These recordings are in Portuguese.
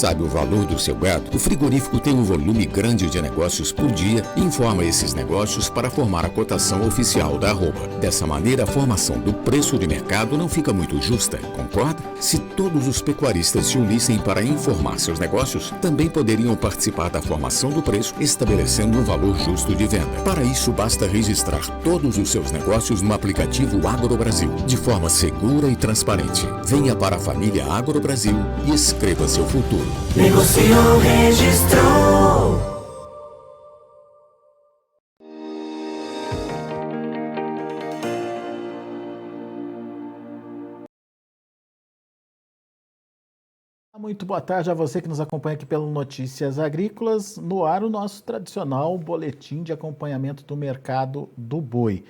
Sabe o valor do seu gado? O frigorífico tem um volume grande de negócios por dia e informa esses negócios para formar a cotação oficial da arroba. Dessa maneira, a formação do preço de mercado não fica muito justa, concorda? Se todos os pecuaristas se unissem para informar seus negócios, também poderiam participar da formação do preço, estabelecendo um valor justo de venda. Para isso, basta registrar todos os seus negócios no aplicativo AgroBrasil, de forma segura e transparente. Venha para a família AgroBrasil e escreva seu futuro. Negociou, registrou. Muito boa tarde a você que nos acompanha aqui pelo Notícias Agrícolas. No ar, o nosso tradicional boletim de acompanhamento do mercado do boi.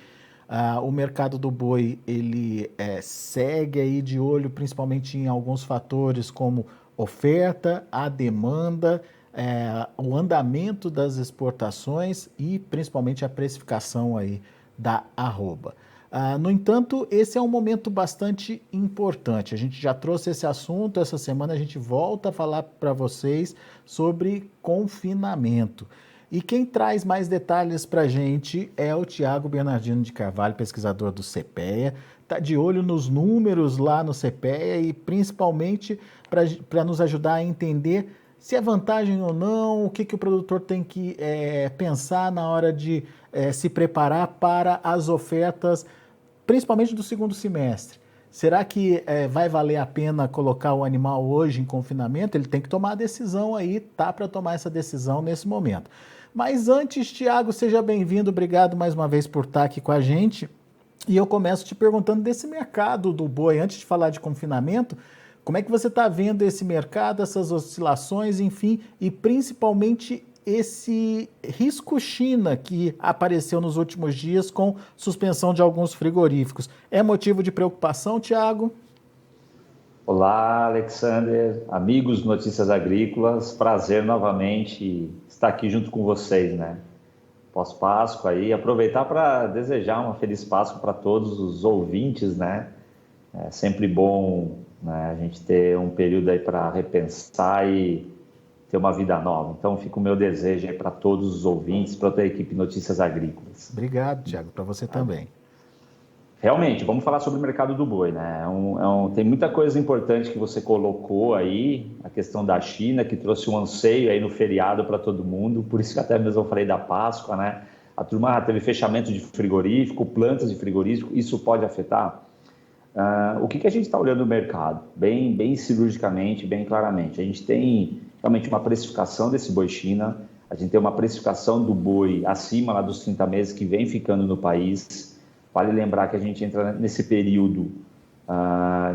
O mercado do boi, ele segue aí de olho principalmente em alguns fatores como oferta, a demanda, o andamento das exportações e principalmente a precificação aí da arroba. No entanto, esse é um momento bastante importante. A gente já trouxe esse assunto, essa semana a gente volta a falar para vocês sobre confinamento. E quem traz mais detalhes para a gente é o Tiago Bernardino de Carvalho, pesquisador do CPEA. Está de olho nos números lá no CPEA e principalmente para nos ajudar a entender se é vantagem ou não, o que o produtor tem que pensar na hora de se preparar para as ofertas, principalmente do segundo semestre. Será que vai valer a pena colocar o animal hoje em confinamento? Ele tem que tomar a decisão aí, tá para tomar essa decisão nesse momento. Mas antes, Tiago, seja bem-vindo, obrigado mais uma vez por estar aqui com a gente. E eu começo te perguntando desse mercado do boi, antes de falar de confinamento, como é que você está vendo esse mercado, essas oscilações, enfim, e principalmente esse risco China que apareceu nos últimos dias com suspensão de alguns frigoríficos. É motivo de preocupação, Tiago? Olá, Alexander, amigos Notícias Agrícolas, prazer novamente estar aqui junto com vocês, né? Pós-Páscoa aí, aproveitar para desejar uma feliz Páscoa para todos os ouvintes, né? É sempre bom, né, a gente ter um período aí para repensar e ter uma vida nova. Então, fica o meu desejo aí para todos os ouvintes, para toda a equipe Notícias Agrícolas. Obrigado, Tiago, para você também. Realmente, vamos falar sobre o mercado do boi, né? Tem muita coisa importante que você colocou aí, a questão da China, que trouxe um anseio aí no feriado para todo mundo, por isso que até mesmo eu falei da Páscoa, né? A turma teve fechamento de frigorífico, plantas de frigorífico, isso pode afetar? O que a gente está olhando no mercado? Bem cirurgicamente, bem claramente. A gente tem realmente uma precificação desse boi China, a gente tem uma precificação do boi acima lá dos 30 meses que vem ficando no país. Vale lembrar que a gente entra nesse período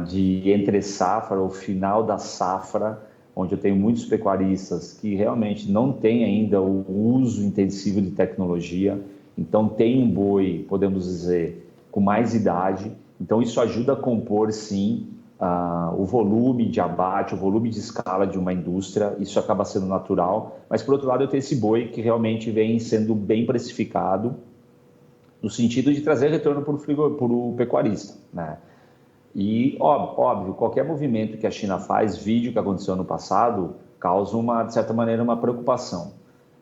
de entre safra, ou final da safra, onde eu tenho muitos pecuaristas que realmente não têm ainda o uso intensivo de tecnologia, então tem um boi, podemos dizer, com mais idade, então isso ajuda a compor, sim, o volume de abate, o volume de escala de uma indústria, isso acaba sendo natural, mas por outro lado eu tenho esse boi que realmente vem sendo bem precificado, no sentido de trazer retorno para o pecuarista, né? E, óbvio, qualquer movimento que a China faz, vídeo que aconteceu no passado, causa, de certa maneira, uma preocupação.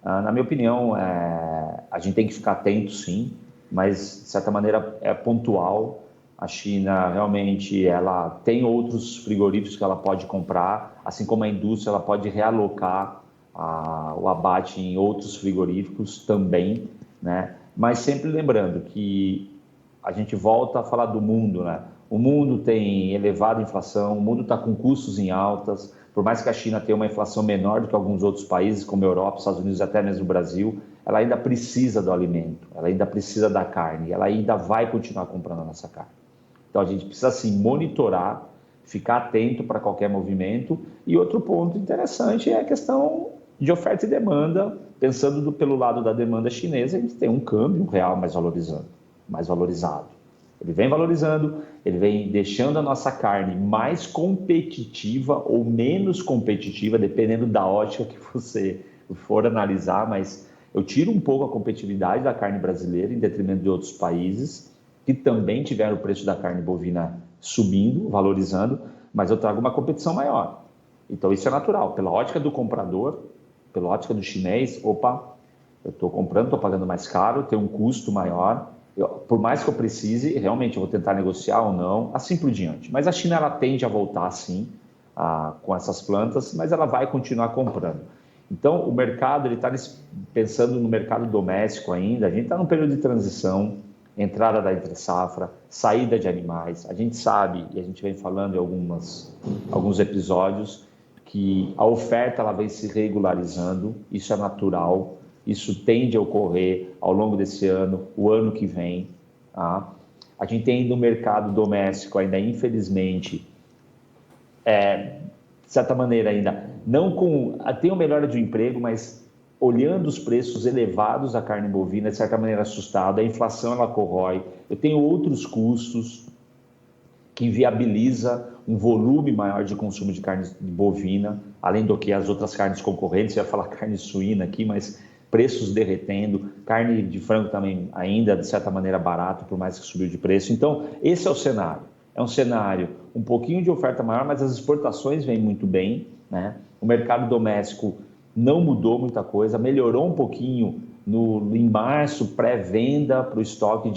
Na minha opinião, a gente tem que ficar atento, sim, mas, de certa maneira, é pontual. A China, realmente, ela tem outros frigoríficos que ela pode comprar, assim como a indústria, ela pode realocar o abate em outros frigoríficos também, né? Mas sempre lembrando que a gente volta a falar do mundo, né? O mundo tem elevada inflação, o mundo está com custos em altas, por mais que a China tenha uma inflação menor do que alguns outros países, como a Europa, Estados Unidos e até mesmo o Brasil, ela ainda precisa do alimento, ela ainda precisa da carne, ela ainda vai continuar comprando a nossa carne. Então a gente precisa, sim, monitorar, ficar atento para qualquer movimento. E outro ponto interessante é a questão de oferta e demanda. Pensando pelo lado da demanda chinesa, a gente tem um câmbio real mais valorizado. Ele vem valorizando, ele vem deixando a nossa carne mais competitiva ou menos competitiva, dependendo da ótica que você for analisar, mas eu tiro um pouco a competitividade da carne brasileira em detrimento de outros países, que também tiveram o preço da carne bovina subindo, valorizando, mas eu trago uma competição maior. Então isso é natural. Pela ótica do comprador, pela ótica do chinês, opa, eu estou comprando, estou pagando mais caro, tem um custo maior. Por mais que eu precise, realmente eu vou tentar negociar ou não, assim por diante. Mas a China ela tende a voltar sim com essas plantas, mas ela vai continuar comprando. Então o mercado ele está pensando no mercado doméstico ainda. A gente está num período de transição, entrada da entre-safra, saída de animais. A gente sabe, e a gente vem falando em alguns episódios, que a oferta ela vem se regularizando, isso é natural, isso tende a ocorrer ao longo desse ano, o ano que vem. Tá? A gente tem ainda um mercado doméstico, ainda infelizmente, de certa maneira ainda, não tem uma melhora de emprego, mas olhando os preços elevados da carne bovina, de certa maneira assustado, a inflação ela corrói, eu tenho outros custos que viabiliza um volume maior de consumo de carne bovina, além do que as outras carnes concorrentes, eu ia falar carne suína aqui, mas preços derretendo, carne de frango também ainda, de certa maneira, barato, por mais que subiu de preço. Então, esse é o cenário. É um cenário um pouquinho de oferta maior, mas as exportações vêm muito bem, né? O mercado doméstico não mudou muita coisa, melhorou um pouquinho em março, pré-venda para o estoque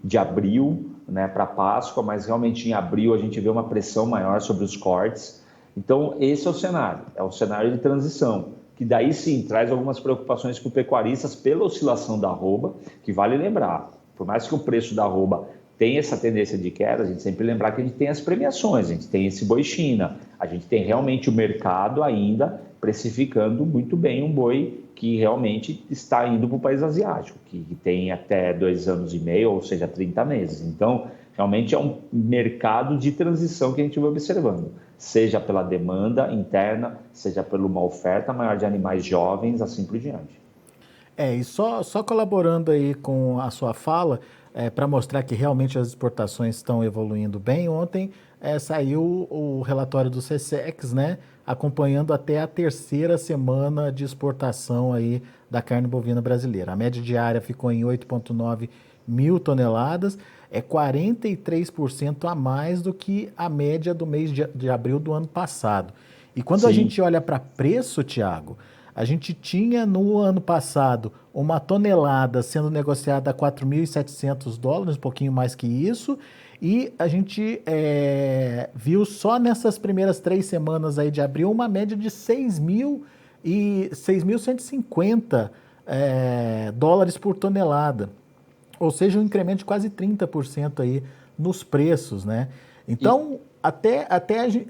de abril, né, para Páscoa, mas realmente em abril a gente vê uma pressão maior sobre os cortes. Então, esse é o cenário de transição, que daí sim traz algumas preocupações para os pecuaristas pela oscilação da arroba, que vale lembrar, por mais que o preço da arroba tenha essa tendência de queda, a gente sempre lembrar que a gente tem as premiações, a gente tem esse boi China, a gente tem realmente o mercado ainda precificando muito bem um boi que realmente está indo para o país asiático, que tem até 2 anos e meio, ou seja, 30 meses. Então, realmente é um mercado de transição que a gente vai observando, seja pela demanda interna, seja por uma oferta maior de animais jovens, assim por diante. E só colaborando aí com a sua fala, para mostrar que realmente as exportações estão evoluindo bem, ontem saiu o relatório do SECEX, né, acompanhando até a 3ª semana de exportação aí da carne bovina brasileira. A média diária ficou em 8,9 mil toneladas, é 43% a mais do que a média do mês de abril do ano passado. E quando a gente olha para preço, Thiago, a gente tinha no ano passado uma tonelada sendo negociada a $4.700, um pouquinho mais que isso, e a gente viu só nessas primeiras 3 semanas aí de abril uma média de 6.150 dólares por tonelada, ou seja, um incremento de quase 30% aí nos preços, né? Então,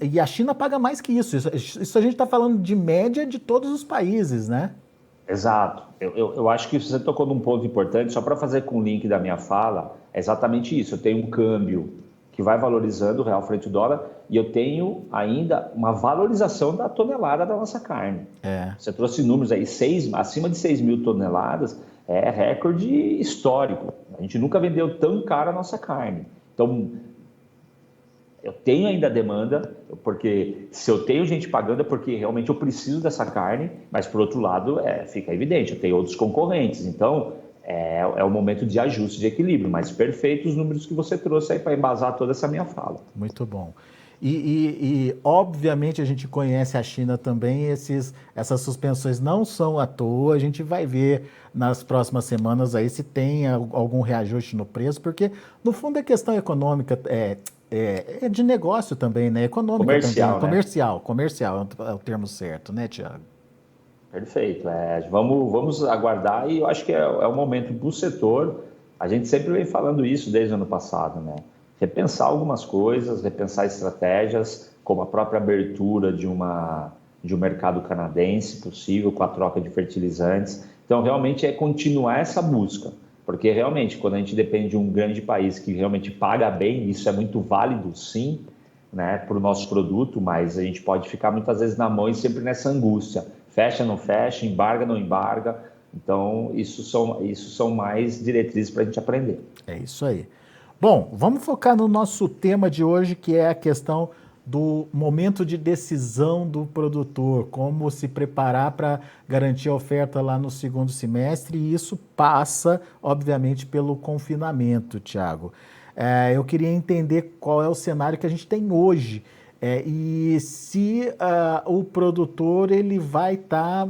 e a China paga mais que isso. Isso a gente está falando de média de todos os países, né? Exato. Eu acho que você tocou num ponto importante, só para fazer com o link da minha fala, é exatamente isso. Eu tenho um câmbio que vai valorizando o real frente ao dólar e eu tenho ainda uma valorização da tonelada da nossa carne. Você trouxe números aí, acima de 6 mil toneladas, é recorde histórico. A gente nunca vendeu tão caro a nossa carne. Então, eu tenho ainda demanda, porque se eu tenho gente pagando é porque realmente eu preciso dessa carne, mas por outro lado fica evidente, eu tenho outros concorrentes, então é o momento de ajuste, de equilíbrio, mas perfeito os números que você trouxe aí para embasar toda essa minha fala. Muito bom. E obviamente a gente conhece a China também, essas suspensões não são à toa, a gente vai ver nas próximas semanas aí se tem algum reajuste no preço, porque no fundo é questão econômica, é de negócio também, né? Econômica comercial, também. Né? Comercial é o termo certo, né, Thiago? Perfeito. Vamos aguardar e eu acho que é o momento para o setor. A gente sempre vem falando isso desde o ano passado, né? Repensar algumas coisas, repensar estratégias, como a própria abertura de um mercado canadense possível com a troca de fertilizantes. Então, realmente é continuar essa busca. Porque realmente, quando a gente depende de um grande país que realmente paga bem, isso é muito válido, sim, né, para o nosso produto, mas a gente pode ficar muitas vezes na mão e sempre nessa angústia. Fecha, não fecha, embarga, não embarga. Então, isso são mais diretrizes para a gente aprender. É isso aí. Bom, vamos focar no nosso tema de hoje, que é a questão do momento de decisão do produtor, como se preparar para garantir a oferta lá no segundo semestre, e isso passa, obviamente, pelo confinamento, Thiago. Eu queria entender qual é o cenário que a gente tem hoje E se o produtor ele vai estar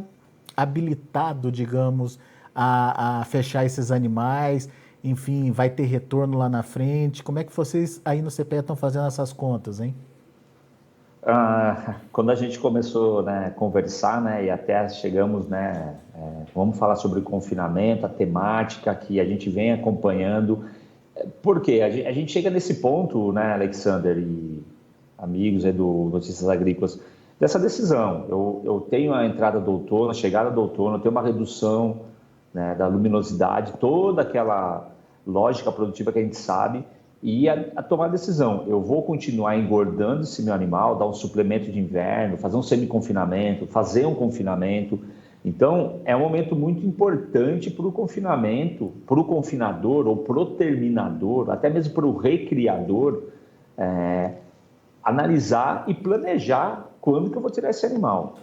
habilitado, digamos, a fechar esses animais, enfim, vai ter retorno lá na frente? Como é que vocês aí no CPE estão fazendo essas contas, hein? Quando a gente começou, né, a conversar, né, e até chegamos, né, vamos falar sobre o confinamento, a temática que a gente vem acompanhando. Por quê? A gente chega nesse ponto, né, Alexander e amigos aí do Notícias Agrícolas, dessa decisão. Eu tenho a entrada do outono, a chegada do outono, eu tenho uma redução, né, da luminosidade, toda aquela lógica produtiva que a gente sabe, e a tomar a decisão. Eu vou continuar engordando esse meu animal, dar um suplemento de inverno, fazer um semi-confinamento, fazer um confinamento. Então, é um momento muito importante para o confinamento, para o confinador ou para o terminador, até mesmo para o recriador, analisar e planejar quando que eu vou tirar esse animal.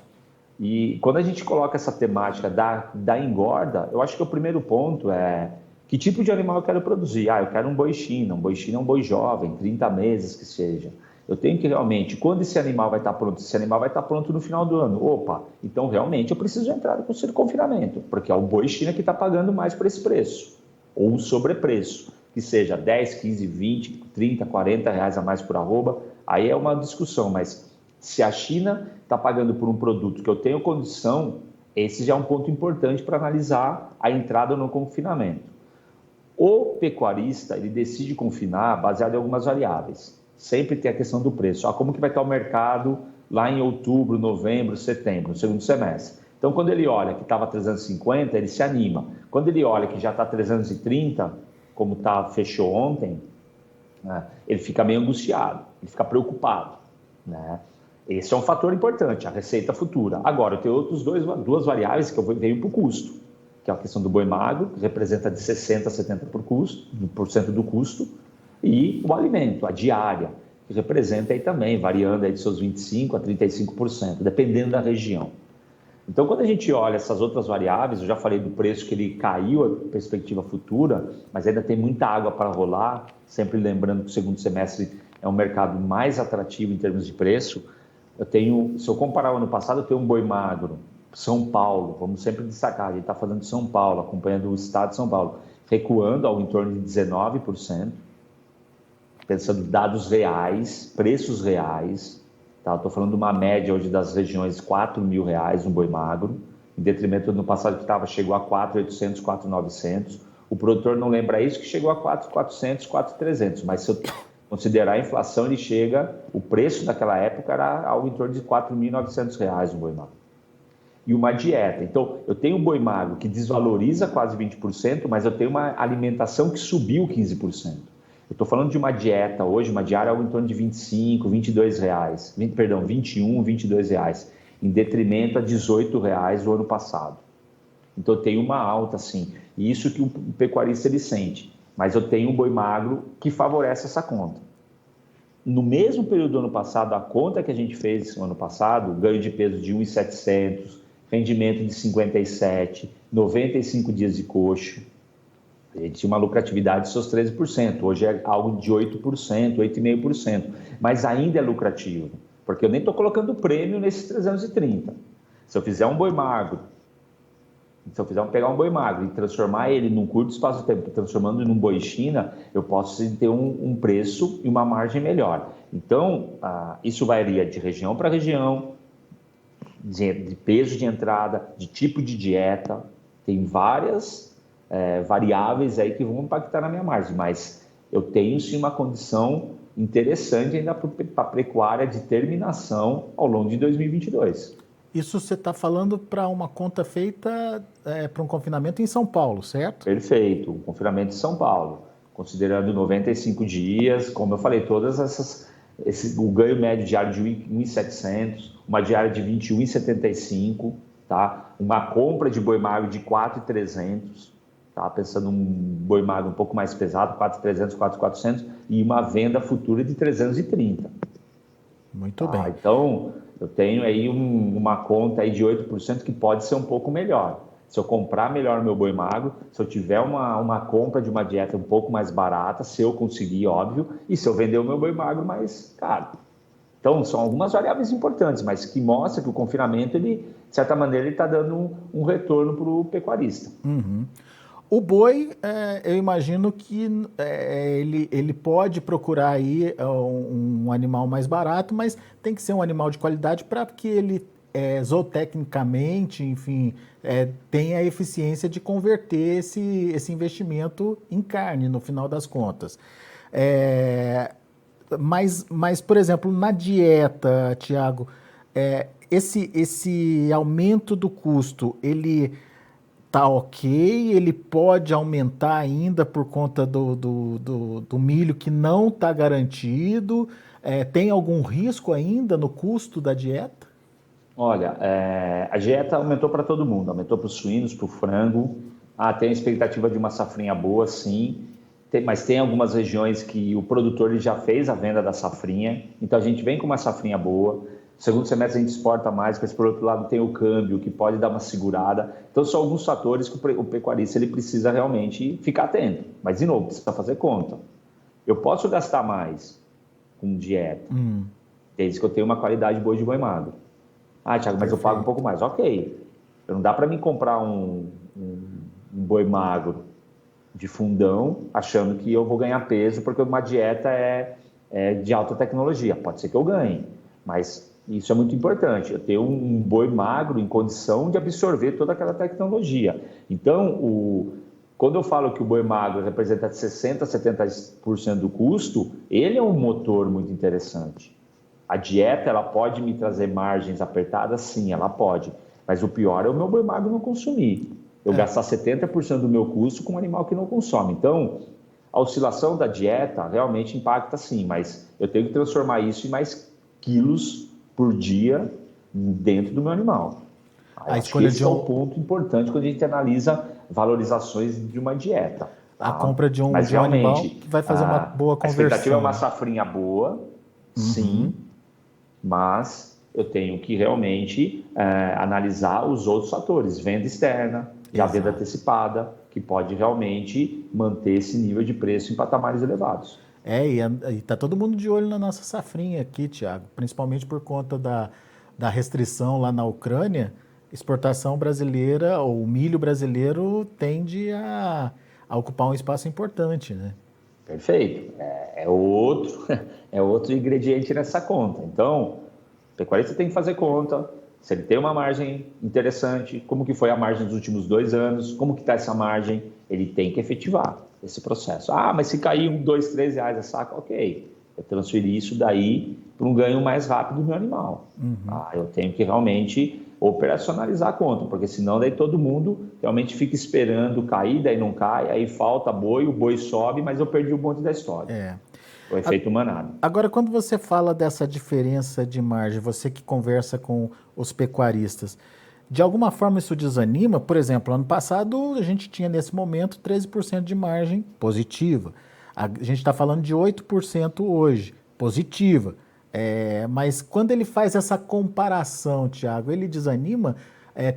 E quando a gente coloca essa temática da engorda, eu acho que o primeiro ponto é que tipo de animal eu quero produzir. Eu quero um boi China. Um boi China é um boi jovem, 30 meses que seja. Eu tenho que realmente, quando esse animal vai estar pronto? Esse animal vai estar pronto no final do ano. Opa, então realmente eu preciso entrar com o confinamento, porque é o boi China que está pagando mais por esse preço, ou um sobrepreço, que seja 10, 15, 20, 30, 40 reais a mais por arroba, aí é uma discussão, mas se a China está pagando por um produto que eu tenho condição, esse já é um ponto importante para analisar a entrada no confinamento. O pecuarista, ele decide confinar baseado em algumas variáveis. Sempre tem a questão do preço. Como que vai estar o mercado lá em outubro, novembro, setembro, no segundo semestre. Então, quando ele olha que estava 350, ele se anima. Quando ele olha que já está 330, como fechou ontem, né, ele fica meio angustiado, ele fica preocupado, né? Esse é um fator importante, a receita futura. Agora, eu tenho duas variáveis que eu venho para o custo, que é a questão do boi magro, que representa de 60% a 70% do custo, e o alimento, a diária, que representa aí também, variando aí de seus 25% a 35%, dependendo da região. Então, quando a gente olha essas outras variáveis, eu já falei do preço que ele caiu, a perspectiva futura, mas ainda tem muita água para rolar, sempre lembrando que o segundo semestre é um mercado mais atrativo em termos de preço. Se eu comparar o ano passado, eu tenho um boi magro, São Paulo, vamos sempre destacar, a gente está falando de São Paulo, acompanhando o estado de São Paulo, recuando ao em torno de 19%, pensando em dados reais, preços reais, tá? Estou falando de uma média hoje das regiões R$4.000 um boi magro, em detrimento do ano passado que chegou a 4.800, 4.900. O produtor não lembra isso, que chegou a 4.400, 4.300, mas se eu considerar a inflação, o preço daquela época era algo em torno de R$4.900 um boi magro. E uma dieta. Então, eu tenho um boi magro que desvaloriza quase 20%, mas eu tenho uma alimentação que subiu 15%. Eu estou falando de uma dieta hoje, uma diária algo em torno de R$25, R$22, 21, R$22, em detrimento a R$18 do ano passado. Então, eu tenho uma alta, sim. E isso que o pecuarista ele sente. Mas eu tenho um boi magro que favorece essa conta. No mesmo período do ano passado, a conta que a gente fez no ano passado, ganho de peso de 1.700, rendimento de 57, 95 dias de coxo, a gente tinha uma lucratividade de seus 13%, hoje é algo de 8%, 8,5%, mas ainda é lucrativo, porque eu nem estou colocando prêmio nesses 330. Se eu fizer um boi magro, pegar um boi magro e transformar ele num curto espaço de tempo, transformando num boi China, eu posso ter um preço e uma margem melhor. Então, isso varia de região para região, de peso de entrada, de tipo de dieta, tem várias variáveis aí que vão impactar na minha margem, mas eu tenho sim uma condição interessante ainda para a pecuária de terminação ao longo de 2022. Isso você está falando para uma conta feita para um confinamento em São Paulo, certo? Perfeito, um confinamento em São Paulo, considerando 95 dias, como eu falei, o ganho médio diário de 1.700, uma diária de 21,75, tá? Uma compra de boi magro de 4.300, tá? Pensando um boi magro um pouco mais pesado, 4.300, 4.400, e uma venda futura de 330. Muito bem. Então, eu tenho aí uma conta aí de 8% que pode ser um pouco melhor. Se eu comprar melhor o meu boi magro, se eu tiver uma compra de uma dieta um pouco mais barata, se eu conseguir, óbvio, e se eu vender o meu boi magro mais caro. Então, são algumas variáveis importantes, mas que mostra que o confinamento, ele, de certa maneira, ele está dando um retorno para o pecuarista. Uhum. O boi, eu imagino que ele pode procurar aí um animal mais barato, mas tem que ser um animal de qualidade para que ele, zootecnicamente, enfim, tenha a eficiência de converter esse investimento em carne, no final das contas. Mas, por exemplo, na dieta, Tiago, esse aumento do custo, ele tá ok, ele pode aumentar ainda por conta do milho que não está garantido? Tem algum risco ainda no custo da dieta? Olha, a dieta aumentou para todo mundo, aumentou para os suínos, para o frango. Tem a expectativa de uma safrinha boa, sim, mas tem algumas regiões que o produtor ele já fez a venda da safrinha, então a gente vem com uma safrinha boa. Segundo semestre a gente exporta mais, mas por outro lado tem o câmbio, que pode dar uma segurada. Então são alguns fatores que o pecuarista ele precisa realmente ficar atento. Mas, de novo, precisa fazer conta. Eu posso gastar mais com dieta, desde que eu tenha uma qualidade boa de boi magro. Thiago, mas eu pago um pouco mais. Ok. Não dá para mim comprar um boi magro de fundão, achando que eu vou ganhar peso, porque uma dieta é de alta tecnologia. Pode ser que eu ganhe, mas isso é muito importante, eu ter um boi magro em condição de absorver toda aquela tecnologia. Então, quando eu falo que o boi magro representa de 60% a 70% do custo, ele é um motor muito interessante. A dieta, ela pode me trazer margens apertadas? Sim, ela pode. Mas o pior é o meu boi magro não consumir. Eu gastar 70% do meu custo com um animal que não consome. Então, a oscilação da dieta realmente impacta sim, mas eu tenho que transformar isso em mais quilos por dia dentro do meu animal. A escolha esse é um ponto importante quando a gente analisa valorizações de uma dieta. A compra de um animal que vai fazer uma boa conversão. A expectativa é uma safrinha boa, sim, mas eu tenho que realmente analisar os outros fatores. Venda externa, a venda antecipada, que pode realmente manter esse nível de preço em patamares elevados. E está todo mundo de olho na nossa safrinha aqui, Tiago, principalmente por conta da restrição lá na Ucrânia. Exportação brasileira, ou o milho brasileiro, tende a ocupar um espaço importante, né? Perfeito. É outro ingrediente nessa conta. Então, o pecuarista tem que fazer conta. Se ele tem uma margem interessante, como que foi a margem dos últimos 2 anos, como que está essa margem, ele tem que efetivar esse processo. Mas se cair R$2, R$3 a saca, ok. Eu transferi isso daí para um ganho mais rápido do meu animal. Eu tenho que realmente operacionalizar a conta, porque senão daí todo mundo realmente fica esperando cair, daí não cai, aí falta boi, o boi sobe, mas eu perdi o bonde da história. O efeito manada. Agora, quando você fala dessa diferença de margem, você que conversa com os pecuaristas, de alguma forma isso desanima? Por exemplo, ano passado a gente tinha nesse momento 13% de margem positiva. A gente está falando de 8% hoje, positiva. Mas quando ele faz essa comparação, Tiago, ele desanima?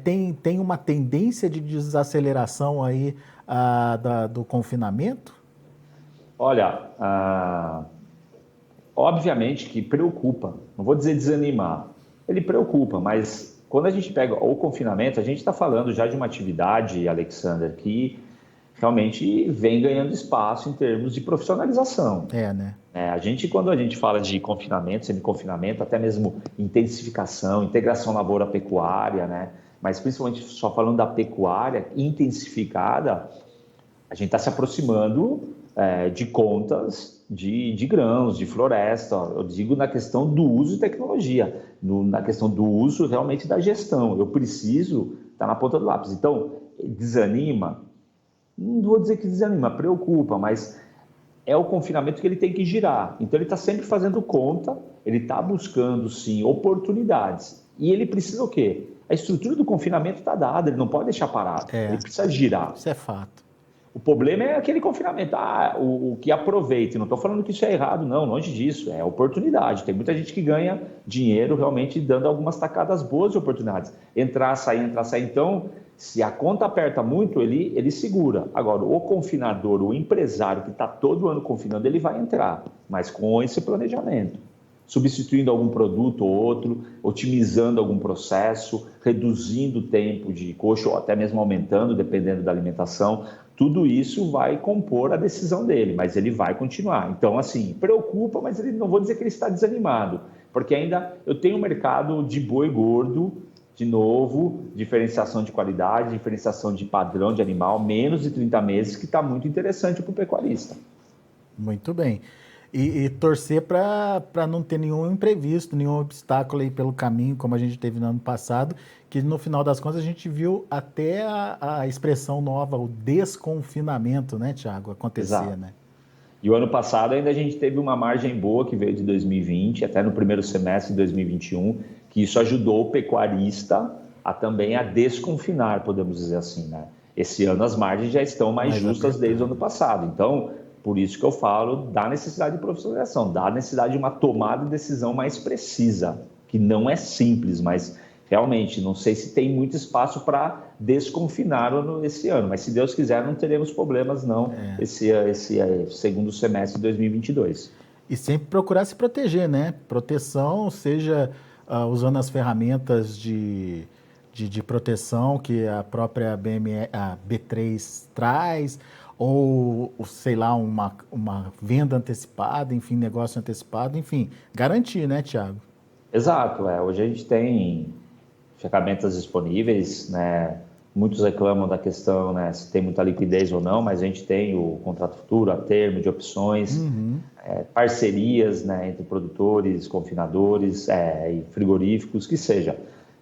Tem uma tendência de desaceleração aí do confinamento? Olha, obviamente que preocupa, não vou dizer desanimar, ele preocupa, mas quando a gente pega o confinamento, a gente está falando já de uma atividade, Alexander, que realmente vem ganhando espaço em termos de profissionalização. Né? Quando a gente fala de confinamento, semi-confinamento, até mesmo intensificação, integração lavoura-pecuária, né? Mas principalmente só falando da pecuária intensificada, a gente está se aproximando de contas de grãos, de floresta. Eu digo na questão do uso de tecnologia, na questão do uso realmente da gestão. Eu preciso estar na ponta do lápis. Então, desanima? Não vou dizer que desanima, preocupa, mas é o confinamento que ele tem que girar. Então, ele está sempre fazendo conta, ele está buscando, sim, oportunidades. E ele precisa o quê? A estrutura do confinamento está dada, ele não pode deixar parado, ele precisa girar. Isso é fato. O problema é aquele confinamento, o que aproveita. Não estou falando que isso é errado, não, longe disso, é oportunidade. Tem muita gente que ganha dinheiro realmente dando algumas tacadas boas de oportunidades. Entrar, sair. Então, se a conta aperta muito, ele segura. Agora, o confinador, o empresário que está todo ano confinando, ele vai entrar, mas com esse planejamento. substituindo algum produto ou outro, otimizando algum processo, reduzindo o tempo de coxo ou até mesmo aumentando, dependendo da alimentação. Tudo isso vai compor a decisão dele, mas ele vai continuar. Então, assim, preocupa, mas ele, não vou dizer que ele está desanimado, porque ainda eu tenho um mercado de boi gordo, de novo, diferenciação de qualidade, diferenciação de padrão de animal, menos de 30 meses, que está muito interessante para o pecuarista. Muito bem. E torcer para não ter nenhum imprevisto, nenhum obstáculo aí pelo caminho, como a gente teve no ano passado, que no final das contas a gente viu até a expressão nova, o desconfinamento, né, Thiago, acontecer, Exato. né? E o ano passado ainda a gente teve uma margem boa que veio de 2020, até no primeiro semestre de 2021, que isso ajudou o pecuarista a também a desconfinar, podemos dizer assim, né? Esse ano as margens já estão mais justas desde o ano passado. Então, por isso que eu falo da necessidade de profissionalização, da necessidade de uma tomada de decisão mais precisa, que não é simples, mas realmente não sei se tem muito espaço para desconfinar esse ano, mas se Deus quiser não teremos problemas não esse segundo semestre de 2022. E sempre procurar se proteger, né? Proteção, seja usando as ferramentas de proteção que a própria a B3 traz, ou sei lá, uma venda antecipada, enfim, negócio antecipado, enfim, garantir, né, Thiago? Exato, hoje a gente tem ferramentas disponíveis, né? Muitos reclamam da questão, né, se tem muita liquidez ou não, mas a gente tem o contrato futuro, a termo de opções, parcerias, né, entre produtores, confinadores e frigoríficos, que seja.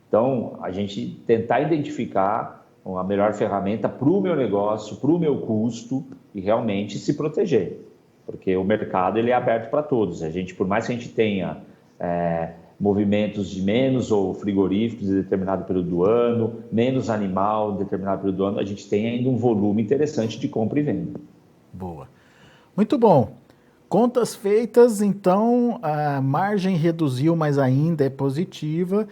Então, a gente tentar identificar a melhor ferramenta para o meu negócio, para o meu custo e realmente se proteger, porque o mercado ele é aberto para todos. A gente, por mais que a gente tenha movimentos de menos ou frigoríficos em determinado período do ano, menos animal em determinado período do ano, a gente tem ainda um volume interessante de compra e venda. Boa. Muito bom. Contas feitas, então a margem reduziu, mas ainda é positiva.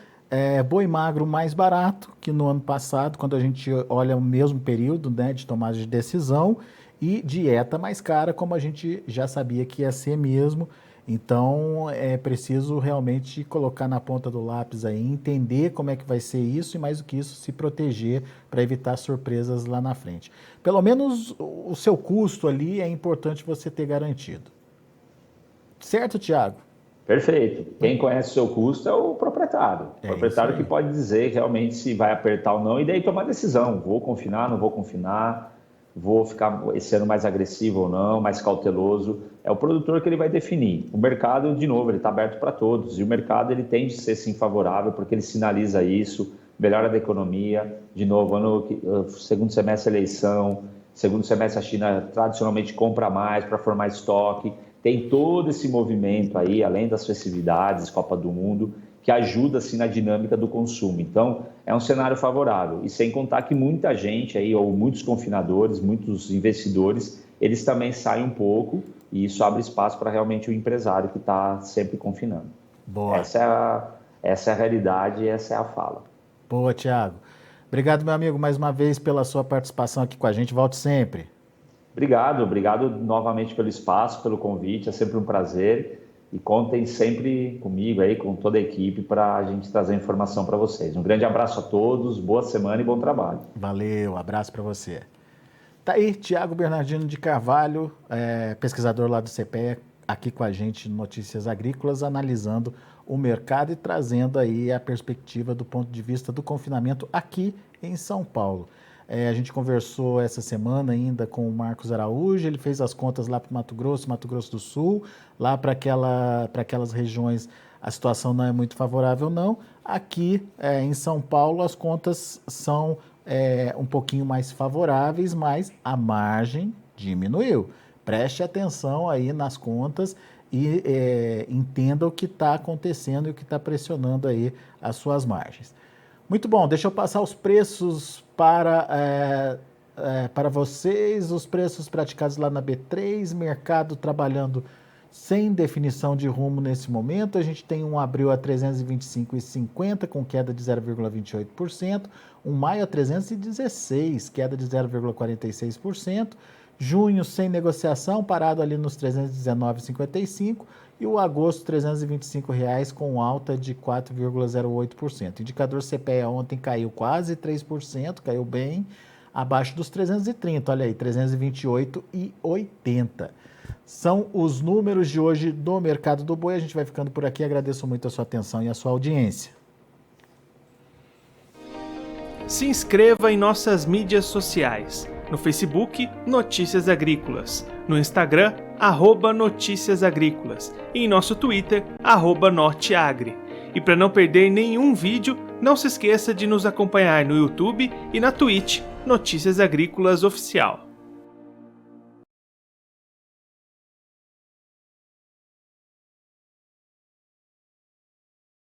Boi magro mais barato que no ano passado, quando a gente olha o mesmo período, né, de tomada de decisão, e dieta mais cara, como a gente já sabia que ia ser mesmo. Então, é preciso realmente colocar na ponta do lápis aí, entender como é que vai ser isso e, mais do que isso, se proteger para evitar surpresas lá na frente. Pelo menos o seu custo ali é importante você ter garantido. Certo, Thiago? Perfeito. Quem conhece o seu custo é o proprietário. O proprietário que pode dizer realmente se vai apertar ou não e daí tomar decisão. Vou confinar, não vou confinar, vou ficar esse ano mais agressivo ou não, mais cauteloso. É o produtor que ele vai definir. O mercado, de novo, ele está aberto para todos. E o mercado ele tende a ser, sim, favorável, porque ele sinaliza isso, melhora da economia. De novo, segundo semestre eleição, segundo semestre a China tradicionalmente compra mais para formar estoque. Tem todo esse movimento aí, além das festividades, Copa do Mundo, que ajuda assim na dinâmica do consumo. Então, é um cenário favorável. E sem contar que muita gente aí, ou muitos confinadores, muitos investidores, eles também saem um pouco e isso abre espaço para realmente o empresário que está sempre confinando. Boa. Essa é a realidade e essa é a fala. Boa, Thiago. Obrigado, meu amigo, mais uma vez pela sua participação aqui com a gente. Volte sempre. Obrigado novamente pelo espaço, pelo convite, é sempre um prazer e contem sempre comigo aí, com toda a equipe para a gente trazer informação para vocês. Um grande abraço a todos, boa semana e bom trabalho. Valeu, abraço para você. Tá aí, Thiago Bernardino de Carvalho, pesquisador lá do CPEA, aqui com a gente no Notícias Agrícolas, analisando o mercado e trazendo aí a perspectiva do ponto de vista do confinamento aqui em São Paulo. A gente conversou essa semana ainda com o Marcos Araújo, ele fez as contas lá para Mato Grosso do Sul, lá para aquelas regiões a situação não é muito favorável não. Aqui em São Paulo as contas são um pouquinho mais favoráveis, mas a margem diminuiu. Preste atenção aí nas contas e entenda o que está acontecendo e o que está pressionando aí as suas margens. Muito bom, deixa eu passar os preços para vocês, os preços praticados lá na B3, mercado trabalhando sem definição de rumo nesse momento. A gente tem um abril a 325,50 com queda de 0,28%, um maio a 316, queda de 0,46%, junho sem negociação, parado ali nos 319,55 e o agosto R$ 325,00 com alta de 4,08%. O indicador CPEA ontem caiu quase 3%, caiu bem, abaixo dos 330, olha aí, 328,80. São os números de hoje do mercado do boi. A gente vai ficando por aqui. Agradeço muito a sua atenção e a sua audiência. Se inscreva em nossas mídias sociais. No Facebook, Notícias Agrícolas. No Instagram, @Notícias Agrícolas. E em nosso Twitter, @Norteagri. E para não perder nenhum vídeo, não se esqueça de nos acompanhar no YouTube e na Twitch, Notícias Agrícolas Oficial.